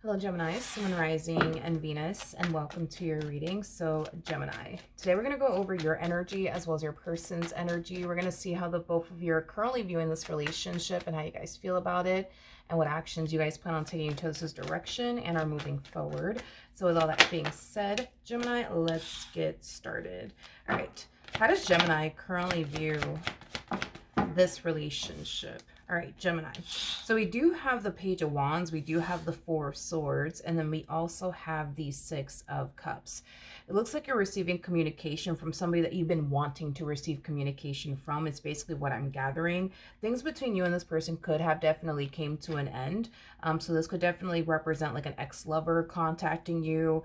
Hello Gemini, Sun, Rising, and Venus, and welcome to your reading. So Gemini, today we're going to go over your energy as well as your person's energy. We're going to see how the both of you are currently viewing this relationship and how you guys feel about it and what actions you guys plan on taking into this direction and are moving forward. So with all that being said, Gemini, let's get started. All right, how does Gemini currently view this relationship? All right, Gemini. So we do have the Page of Wands, we do have the Four of Swords, and then we also have the Six of Cups. It looks like you're receiving communication from somebody that you've been wanting to receive communication from. It's basically what I'm gathering. Things between you and this person could have definitely came to an end. So this could definitely represent like an ex-lover contacting you.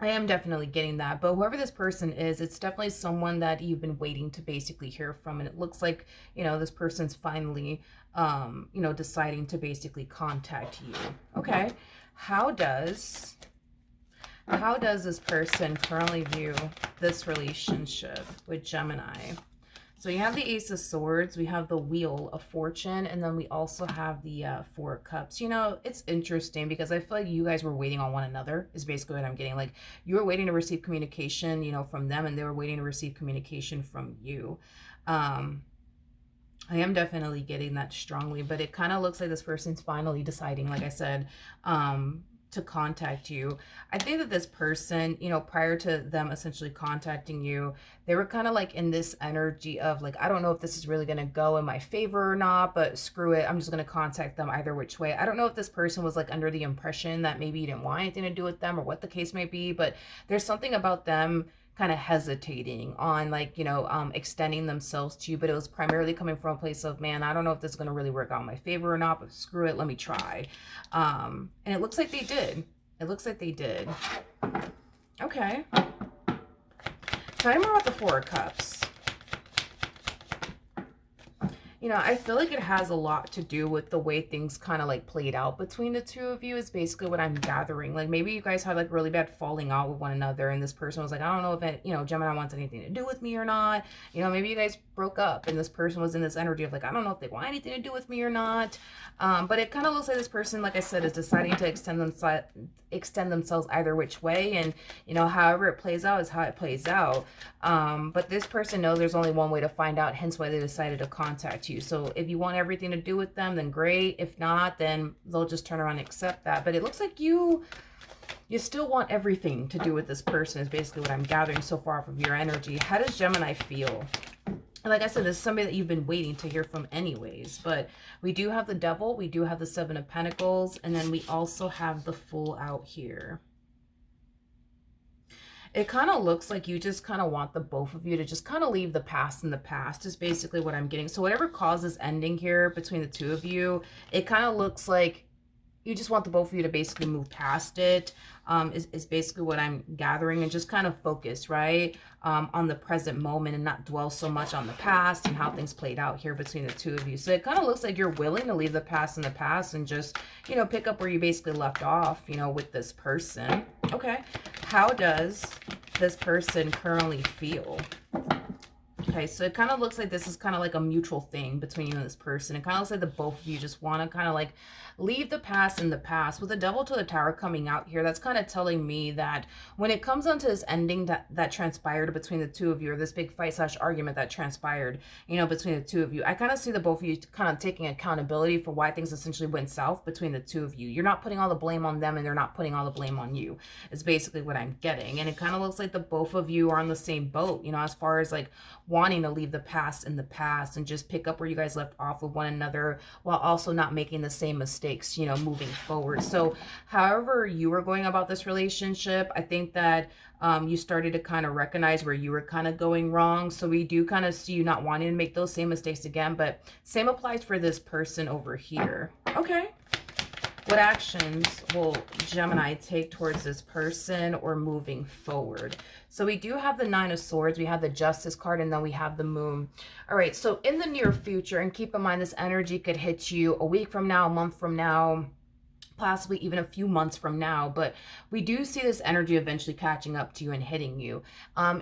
I am definitely getting that, but whoever this person is, it's definitely someone that you've been waiting to basically hear from. And it looks like, you know, this person's finally, you know, deciding to basically contact you. Okay. How does this person currently view this relationship with Gemini? So you have the Ace of Swords, we have the Wheel of Fortune, and then we also have the Four of Cups. You know, it's interesting because I feel like you guys were waiting on one another is basically what I'm getting. Like you were waiting to receive communication, you know, from them, and they were waiting to receive communication from you. I am definitely getting that strongly, but it kind of looks like this person's finally deciding, like I said, to contact you. I think that this person, you know, prior to them essentially contacting you, they were kind of like in this energy of like, I don't know if this is really going to go in my favor or not, but screw it. I'm just going to contact them either which way. I don't know if this person was like under the impression that maybe you didn't want anything to do with them or what the case may be, but there's something about them kind of hesitating on like, you know, extending themselves to you, but it was primarily coming from a place of, man, I don't know if this is going to really work out in my favor or not, but screw it, let me try. And it looks like they did. It looks like they did. Okay. Tell me more about the Four of Cups. You know, I feel like it has a lot to do with the way things kind of like played out between the two of you is basically what I'm gathering. Like maybe you guys had like really bad falling out with one another and this person was like, I don't know if it, you know, Gemini wants anything to do with me or not. You know, maybe you guys broke up and this person was in this energy of like, I don't know if they want anything to do with me or not. But it kind of looks like this person, like I said, is deciding to extend themselves either which way. And, you know, however it plays out is how it plays out. But this person knows there's only one way to find out, hence why they decided to contact you. So if you want everything to do with them, then great. If not, then they'll just turn around and accept that. But it looks like you still want everything to do with this person is basically what I'm gathering so far from your energy. How does Gemini feel? And like I said, this is somebody that you've been waiting to hear from anyways. But we do have the Devil, we do have the Seven of Pentacles, and then we also have the Fool out here. It kind of looks like you just kind of want the both of you to just kind of leave the past in the past is basically what I'm getting. So whatever causes ending here between the two of you, it kind of looks like you just want the both of you to basically move past it, is basically what I'm gathering, and just kind of focus, right, on the present moment and not dwell so much on the past and how things played out here between the two of you. So it kind of looks like you're willing to leave the past in the past and just, you know, pick up where you basically left off, you know, with this person. Okay. How does this person currently feel? Okay, so it kind of looks like this is kind of like a mutual thing between you and this person. It kind of looks like the both of you just want to kind of like leave the past in the past. With the Devil to the Tower coming out here, that's kind of telling me that when it comes onto this ending that transpired between the two of you, or this big fight / argument that transpired, you know, between the two of you, I kind of see the both of you kind of taking accountability for why things essentially went south between the two of you. You're not putting all the blame on them and they're not putting all the blame on you. It's basically what I'm getting. And it kind of looks like the both of you are on the same boat, you know, as far as like wanting to leave the past in the past and just pick up where you guys left off with one another while also not making the same mistakes, you know, moving forward. So however you were going about this relationship, I think that you started to kind of recognize where you were kind of going wrong. So we do kind of see you not wanting to make those same mistakes again, but same applies for this person over here. Okay. What actions will Gemini take towards this person or moving forward? So we do have the Nine of Swords, we have the Justice card, and then we have the Moon. All right, so in the near future, and keep in mind this energy could hit you a week from now, a month from now, possibly even a few months from now, but we do see this energy eventually catching up to you and hitting you.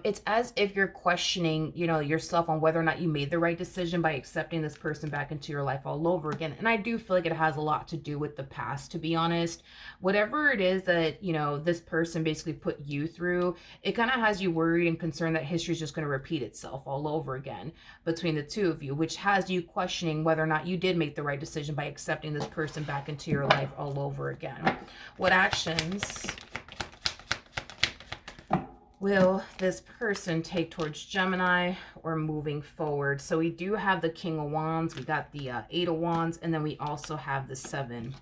It's as if you're questioning, yourself on whether or not you made the right decision by accepting this person back into your life all over again. And I do feel like it has a lot to do with the past, to be honest. Whatever it is that, this person basically put you through, it kind of has you worried and concerned that history is just going to repeat itself all over again between the two of you, which has you questioning whether or not you did make the right decision by accepting this person back into your life all over again. What actions will this person take towards Gemini or moving forward? So we do have the King of Wands, we got the Eight of Wands, and then we also have the Seven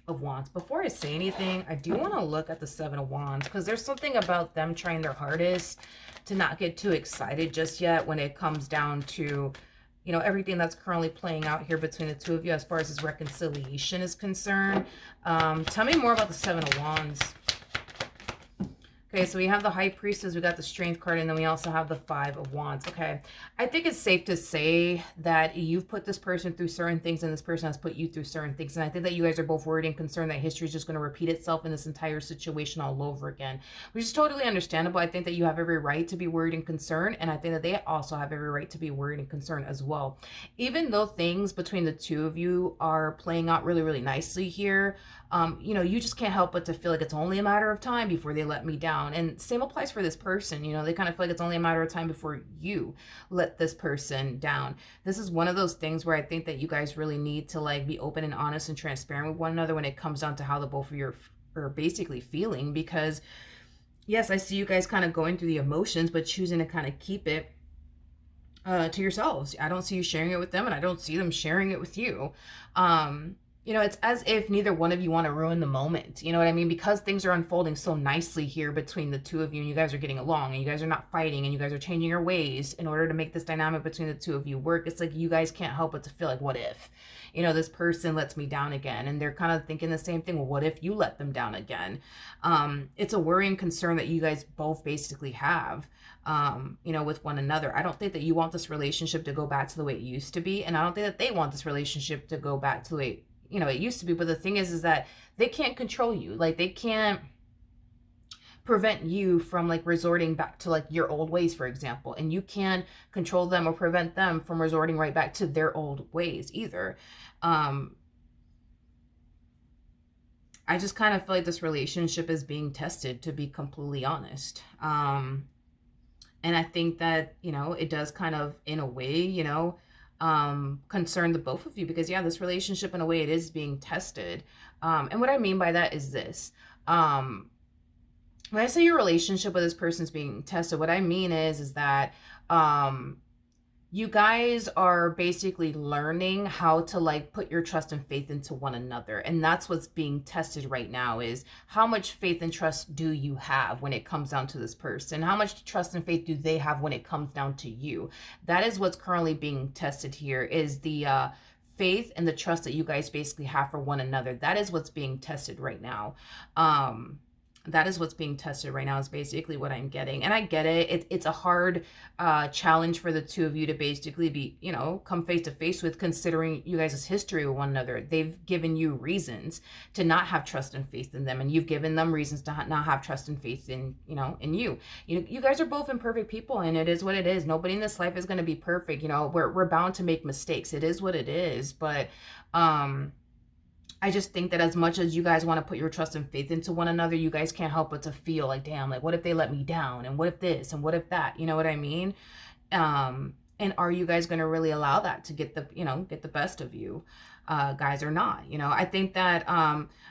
of Wands. Before I say anything, I do want to look at the Seven of Wands, because there's something about them trying their hardest to not get too excited just yet when it comes down to everything that's currently playing out here between the two of you as far as this reconciliation is concerned. Tell me more about the Seven of Wands. Okay, so we have the High Priestess, we got the Strength card, and then we also have the Five of Wands. Okay, I think it's safe to say that you've put this person through certain things and this person has put you through certain things. And I think that you guys are both worried and concerned that history is just going to repeat itself in this entire situation all over again, which is totally understandable. I think that you have every right to be worried and concerned, and I think that they also have every right to be worried and concerned as well. Even though things between the two of you are playing out really, really nicely here, you just can't help but to feel like it's only a matter of time before they let me down. And same applies for this person. They kind of feel like it's only a matter of time before you let this person down. This is one of those things where I think that you guys really need to be open and honest and transparent with one another when it comes down to how the both of you are basically feeling. Because yes, I see you guys kind of going through the emotions, but choosing to kind of keep it to yourselves. I don't see you sharing it with them, and I don't see them sharing it with you. It's as if neither one of you want to ruin the moment. You know what I mean? Because things are unfolding so nicely here between the two of you, and you guys are getting along, and you guys are not fighting, and you guys are changing your ways in order to make this dynamic between the two of you work. It's like you guys can't help but to feel like, what if, this person lets me down again? And they're kind of thinking the same thing. Well, what if you let them down again? It's a worry and concern that you guys both basically have, with one another. I don't think that you want this relationship to go back to the way it used to be. And I don't think that they want this relationship to go back to the way it used to be. But the thing is that they can't control you. They can't prevent you from resorting back to your old ways, for example. And you can't control them or prevent them from resorting right back to their old ways either. I just kind of feel like this relationship is being tested, to be completely honest. And I think that, it does kind of, in a way, concern the both of you, because this relationship in a way it is being tested. And what I mean by that is this. When I say your relationship with this person is being tested, what I mean is that you guys are basically learning how to put your trust and faith into one another. And that's what's being tested right now, is how much faith and trust do you have when it comes down to this person? How much trust and faith do they have when it comes down to you? That is what's currently being tested here, is the faith and the trust that you guys basically have for one another. That is what's being tested right now. That is what's being tested right now, is basically what I'm getting. And I get it. It's a hard challenge for the two of you to basically be, come face to face with, considering you guys' history with one another. They've given you reasons to not have trust and faith in them, and you've given them reasons to not have trust and faith in, in you. You guys are both imperfect people, and it is what it is. Nobody in this life is going to be perfect. We're bound to make mistakes. It is what it is. But I just think that as much as you guys want to put your trust and faith into one another, you guys can't help but to feel like, damn, what if they let me down? And what if this? And what if that? You know what I mean? And are you guys going to really allow that to get the best of you, guys, or not? I think that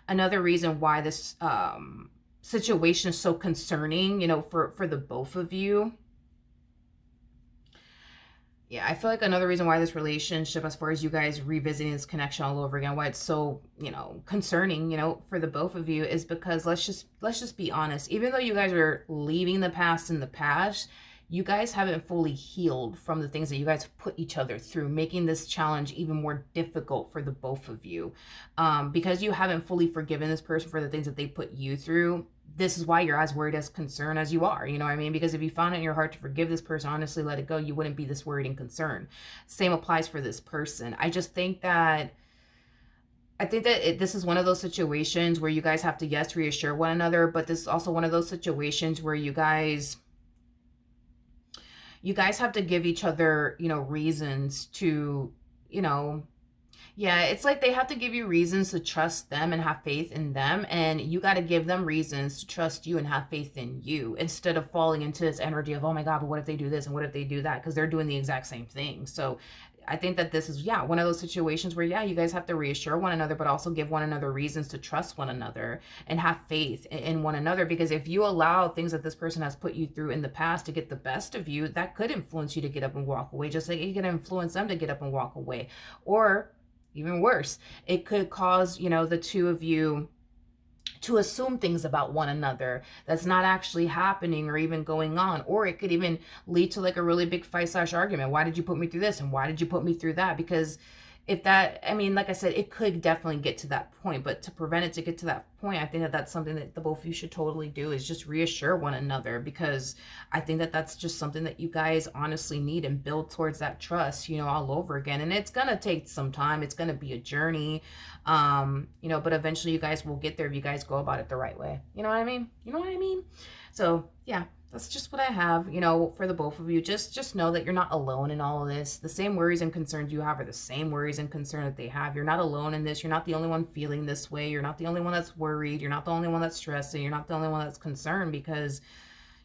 another reason why this situation is so concerning, for the both of you. Yeah, I feel like another reason why this relationship, as far as you guys revisiting this connection all over again, why it's so, concerning, for the both of you, is because let's just be honest. Even though you guys are leaving the past in the past, you guys haven't fully healed from the things that you guys have put each other through, making this challenge even more difficult for the both of you. Because you haven't fully forgiven this person for the things that they put you through. This is why you're as worried, as concerned as you are. You know what I mean? Because if you found it in your heart to forgive this person, honestly let it go, you wouldn't be this worried and concerned. Same applies for this person. I just think that I think that this is one of those situations where you guys have to, yes, reassure one another, but this is also one of those situations where you guys have to give each other, you know, reasons to, you know, yeah, it's like they have to give you reasons to trust them and have faith in them. And you got to give them reasons to trust you and have faith in you, instead of falling into this energy of, oh my God, but what if they do this and what if they do that? Because they're doing the exact same thing. So I think that this is, yeah, one of those situations where, yeah, you guys have to reassure one another, but also give one another reasons to trust one another and have faith in one another. Because if you allow things that this person has put you through in the past to get the best of you, that could influence you to get up and walk away, just like it can influence them to get up and walk away. Or even worse, it could cause, you know, the two of you to assume things about one another that's not actually happening or even going on. Or it could even lead to like a really big fight / argument. Why did you put me through this? And why did you put me through that? Because if that, I mean, like I said, it could definitely get to that point, but to prevent it to get to that point, I think that that's something that the both of you should totally do, is just reassure one another, because I think that that's just something that you guys honestly need, and build towards that trust, you know, all over again. And it's going to take some time. It's going to be a journey, you know, but eventually you guys will get there if you guys go about it the right way. You know what I mean? You know what I mean? So yeah, that's just what I have, you know, for the both of you. Just know that you're not alone in all of this. The same worries and concerns you have are the same worries and concerns that they have. You're not alone in this. You're not the only one feeling this way. You're not the only one that's worried. You're not the only one that's stressing. You're not the only one that's concerned, because,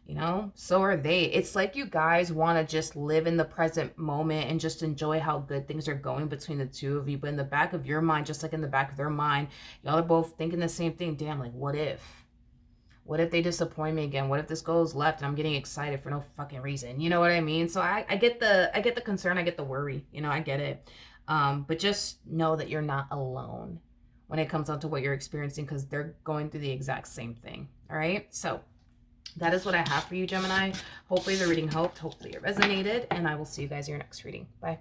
you know, so are they. It's like you guys want to just live in the present moment and just enjoy how good things are going between the two of you. But in the back of your mind, just like in the back of their mind, y'all are both thinking the same thing. Damn, like, what if? What if they disappoint me again? What if this goes left and I'm getting excited for no fucking reason? You know what I mean? So I get the concern, I get the worry, you know, I get it. But just know that you're not alone when it comes down to what you're experiencing, because they're going through the exact same thing. All right. So that is what I have for you, Gemini. Hopefully the reading helped. Hopefully it resonated. And I will see you guys in your next reading. Bye.